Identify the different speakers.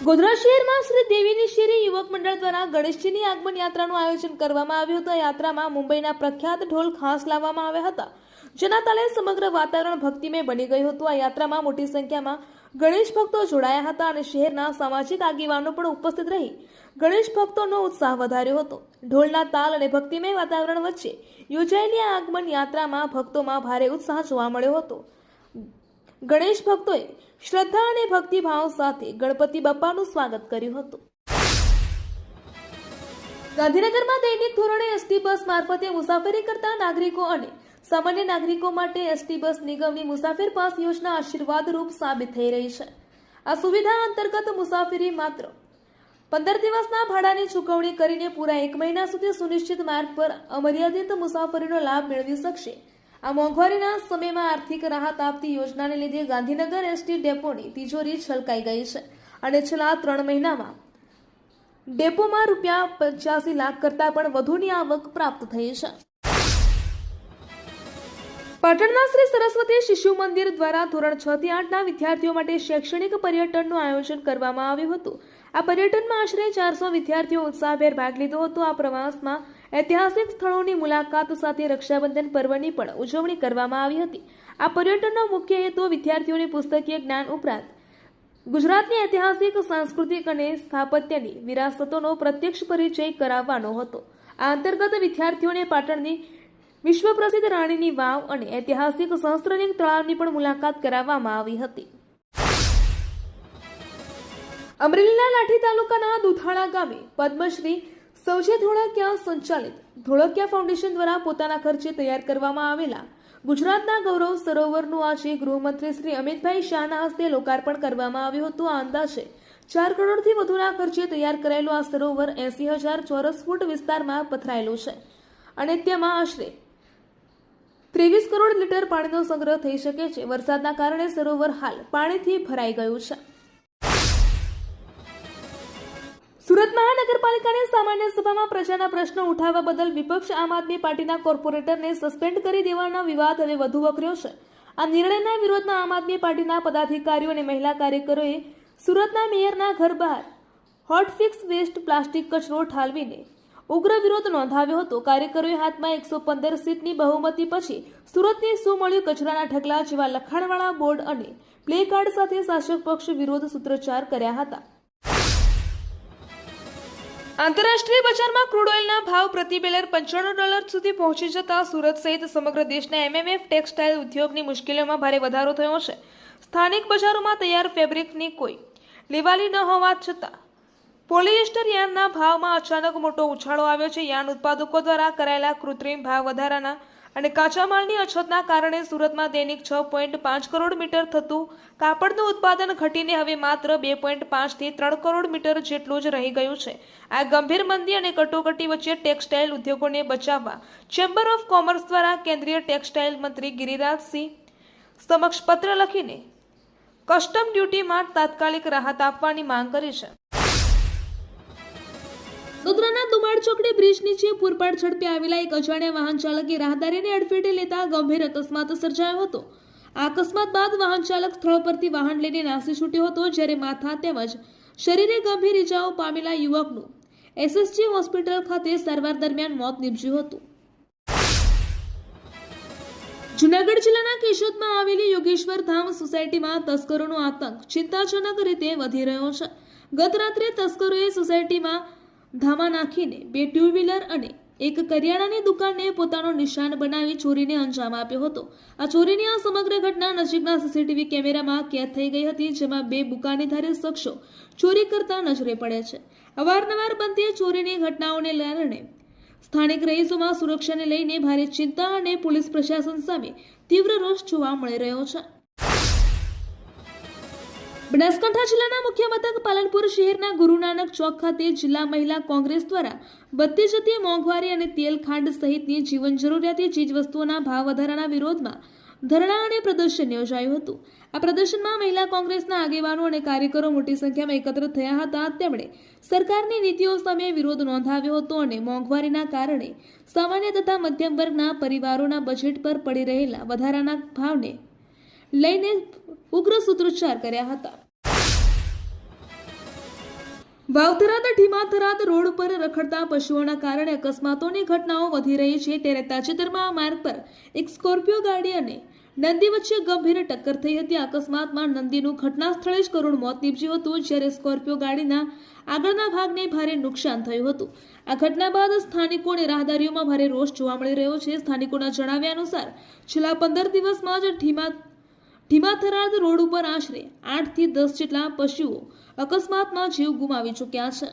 Speaker 1: ગોધરા શહેરમાં શ્રી દેવીની શેરી યુવક મંડળ દ્વારા ગણેશજીની આગમન યાત્રાનું આયોજન કરવામાં આવ્યું હતું. યાત્રામાં મુંબઈના પ્રખ્યાત ઢોલ ખાસ લાવવામાં આવ્યા હતા, જેના તાલે સમગ્ર વાતાવરણ ભક્તિમય બની ગયું હતું. આ યાત્રામાં મોટી સંખ્યામાં ગણેશ ભક્તો જોડાયા હતા અને શહેરના સામાજિક આગેવાનો પણ ઉપસ્થિત રહી ગણેશ ભક્તોનો ઉત્સાહ વધાર્યો હતો. ઢોલના તાલ અને ભક્તિમય વાતાવરણ વચ્ચે યોજાયેલી આ આગમન યાત્રામાં ભક્તોમાં ભારે ઉત્સાહ જોવા મળ્યો હતો. ગણેશ ભક્તોએ શ્રદ્ધા અને ભક્તિભાવ સાથે ગણપતિ બાપ્પાનું સ્વાગત કર્યું હતું. ગાંધીનગરમાં દૈનિક ધોરણે એસટી બસ મારફતે મુસાફરી કરતા નાગરિકો અને સામાન્ય નાગરિકો માટે એસટી બસ નિગમની મુસાફર પાસ યોજના આશીર્વાદરૂપ સાબિત થઈ રહી છે. આ સુવિધા અંતર્ગત મુસાફરી માત્ર 15 દિવસના ભાડાની ચૂકવણી કરીને પૂરા 1 મહિના સુધી સુનિશ્ચિત માર્ગ પર અમર્યાદિત મુસાફરીનો લાભ મેળવી શકશે. આ મોંઘવારીના સમયમાં આર્થિક રાહત આપતી યોજનાને લીધે ગાંધીનગર એસટી ડેપોની તિજોરી છલકાઈ ગઈ છે અને છેલ્લા 3 મહિનામાં ડેપોમાં ₹85 લાખ કરતાં પણ વધુની આવક પ્રાપ્ત થઈ છે. પાટણના શ્રી સરસ્વતી શિશુ મંદિર દ્વારા ધોરણ 6 થી 8ના વિદ્યાર્થીઓ માટે શૈક્ષણિક પર્યટનનું આયોજન કરવામાં આવ્યું હતું. આ પર્યટનમાં આશરે 400 વિદ્યાર્થીઓ ઉત્સાહભેર ભાગ લીધો હતો. આ પ્રવાસમાં ઐતિહાસિક સ્થળોની મુલાકાત સાથે રક્ષાબંધન પર્વની પણ ઉજવણી કરવામાં આવી હતી. આ પર્યટનનો મુખ્ય હેતુ વિદ્યાર્થીઓને પુસ્તકીય જ્ઞાન ઉપરાંત ગુજરાતની ઐતિહાસિક, સાંસ્કૃતિક અને સ્થાપત્યની વિરાસતોનો પ્રત્યક્ષ પરિચય કરાવવાનો હતો. આ અંતર્ગત વિદ્યાર્થીઓને પાટણની વિશ્વ પ્રસિદ્ધ રાણીની વાવ અને ઐતિહાસિક સહસ્ત્રલિંગ તળાવની પણ મુલાકાત કરાવવામાં આવી હતી. અમરેલીના લાઠી તાલુકાના દુધાળા ગામે પદ્મશ્રી સૌજે ધોળકિયા સંચાલિત ધોળકિયા ફાઉન્ડેશન દ્વારા પોતાના ખર્ચે તૈયાર કરવામાં આવેલા ગુજરાતના ગૌરવ સરોવરનું આજે ગૃહમંત્રી શ્રી અમિતભાઈ શાહના હસ્તે લોકાર્પણ કરવામાં આવ્યું હતું. આ અંદાજે 4 કરોડથી વધુના ખર્ચે તૈયાર કરાયેલું આ સરોવર 80,000 ચોરસ ફૂટ વિસ્તારમાં પથરાયેલું છે અને તેમાં આશરે 23 કરોડ લીટર પાણીનો સંગ્રહ થઈ શકે છે. વરસાદના કારણે સરોવર હાલ પાણીથી ભરાઈ ગયું છે. સુરત મહાનગરપાલિકાની સામાન્ય સભામાં પ્રજાના પ્રશ્નો ઉઠાવવા બદલ વિપક્ષ આમ આદમી પાર્ટીના કોર્પોરેટરને સસ્પેન્ડ કરી દેવાનો વિવાદ હવે વધુ વકર્યો છે. આ નિર્ણયના વિરોધમાં આમ આદમી પાર્ટીના પદાધિકારીઓ અને મહિલા કાર્યકરોએ સુરતના મેયરના ઘર બહાર હોટફિક્સ વેસ્ટ પ્લાસ્ટિક કચરો ઠાલવીને ઉગ્ર વિરોધ નોંધાવ્યો હતો. કાર્યકરોએ હાથમાં 115 સીટની બહુમતી પછી સુરતની શું મળ્યું કચરાના ઢગલા જેવા લખાણવાળા બોર્ડ અને પ્લે કાર્ડ સાથે શાસક પક્ષ વિરોધ સૂત્રોચ્ચાર કર્યા હતા. આંતરરાષ્ટ્રીય બજારમાં ક્રૂડ ઓઇલના ભાવ પ્રતિ બેરલ $95 સુધી પહોંચી જતા સુરત સહિત સમગ્ર દેશના એમએમએફ ટેક્સટાઇલ ઉદ્યોગની મુશ્કેલીઓમાં ભારે વધારો થયો છે. સ્થાનિક બજારોમાં તૈયાર ફેબ્રિકની કોઈ લેવાલી ન હોવા છતાં પોલિએસ્ટર યાર્નના ભાવમાં અચાનક મોટો ઉછાળો આવ્યો છે. યાર્ન ઉત્પાદકો દ્વારા કરાયેલા કૃત્રિમ ભાવ વધારાના અને કાચા માલની અછતના કારણે સુરતમાં દૈનિક 6.5 કરોડ મીટર થતું કાપડનું ઉત્પાદન ઘટીને હવે માત્ર 2.5 થી 3 કરોડ મીટર જેટલું જ રહી ગયું છે. આ ગંભીર મંદી અને કટોકટી વચ્ચે ટેક્સટાઇલ ઉદ્યોગોને બચાવવા ચેમ્બર ઓફ કોમર્સ દ્વારા કેન્દ્રીય ટેક્સટાઇલ મંત્રી ગિરિરાજસિંહ સમક્ષ પત્ર લખીને કસ્ટમ ડ્યુટીમાં તાત્કાલિક રાહત આપવાની માંગ કરી છે. વડોદરાના દુમાડ ચોકડી બ્રિજ નીચે પૂરપાટ ઝડપે આવેલા એક અજાણ્યા વાહન ચાલકે રાહદારીને અડફેટે લેતા ગંભીર અકસ્માત સર્જાયો હતો. આ અકસ્માત બાદ વાહન ચાલક સ્થળ પરથી વાહન લઈને નાસી છૂટ્યો હતો, જ્યારે માથા તેમજ શરીરે ગંભીર ઇજાઓ પામેલા યુવકનું એસએસજી હોસ્પિટલ ખાતે સારવાર દરમિયાન મોત નીપજ્યું હતું. જૂનાગઢ જિલ્લાના કેશોદમાં આવેલી યોગેશ્વર ધામ સોસાયટીમાં તસ્કરોનો આતંક ચિંતાજનક રીતે વધી રહ્યો છે. ગત રાત્રે તસ્કરોએ સોસાયટીમાં ધામા નાખીને 2 ટુ વ્હીલર અને એક કરિયાણાની દુકાનને પોતાનો નિશાન બનાવી ચોરીને અંજામ આપ્યો હતો. આ ચોરીની આ સમગ્ર ઘટના નજીકના સીસીટીવી કેમેરામાં કેદ થઈ ગઈ હતી, જેમાં 2 બુકાનીધારી શખ્સો ચોરી કરતા નજરે પડે છે. અવારનવાર બનતી ચોરીની ઘટનાઓને કારણે સ્થાનિક રહીશોમાં સુરક્ષાને લઈને ભારે ચિંતા અને પોલીસ પ્રશાસન સામે તીવ્ર રોષ જોવા મળી રહ્યો છે. બનાસકાંઠા જિલ્લાના મુખ્ય મથક પાલનપુર શહેરના ગુરુ નાનક ચોક ખાતે જિલ્લા મહિલા કોંગ્રેસ દ્વારા વધતી જતી મોંઘવારી અને તેલ ખાંડ સહિતની જીવન જરૂરિયાતી ચીજવસ્તુઓના ભાવ વધારાના વિરોધમાં ધરણા અને પ્રદર્શન યોજાયું હતું. આ પ્રદર્શનમાં મહિલા કોંગ્રેસના આગેવાનો અને કાર્યકરો મોટી સંખ્યામાં એકત્રિત થયા હતા. તેમણે સરકારની નીતિઓ સામે વિરોધ નોંધાવ્યો હતો અને મોંઘવારીના કારણે સામાન્ય તથા મધ્યમ વર્ગના પરિવારોના બજેટ પર પડી રહેલા વધારાના ભાવને લઈને ઉગ્ર સૂત્રોચ્ચાર કર્યા હતા. વાવથરાદ ઢીમાથરાદ રોડ પર રખડતા પશુઓના કારણે અકસ્માતોની ઘટનાઓ વધી રહી છે ત્યારે તાજેતરમાં આ માર્ગ પર એક સ્કોર્પિયો ગાડી અને નંદી વચ્ચે ગંભીર ટક્કર થઈ હતી. અકસ્માતમાં નંદીનું ઘટના સ્થળે જ કરુણ મોત નીપજ્યું હતું જ્યારે સ્કોર્પિયો ગાડીના આગળના ભાગને ભારે નુકસાન થયું હતું. આ ઘટના બાદ સ્થાનિકો અને રાહદારીઓમાં ભારે રોષ જોવા મળી રહ્યો છે. સ્થાનિકોના જણાવ્યા અનુસાર છેલ્લા 15 દિવસમાં જ ઢીમાથરાદ રોડ ઉપર આશરે 8 થી 10 જેટલા પશુઓ અકસ્માતમાં જીવ ગુમાવી ચૂક્યા છે.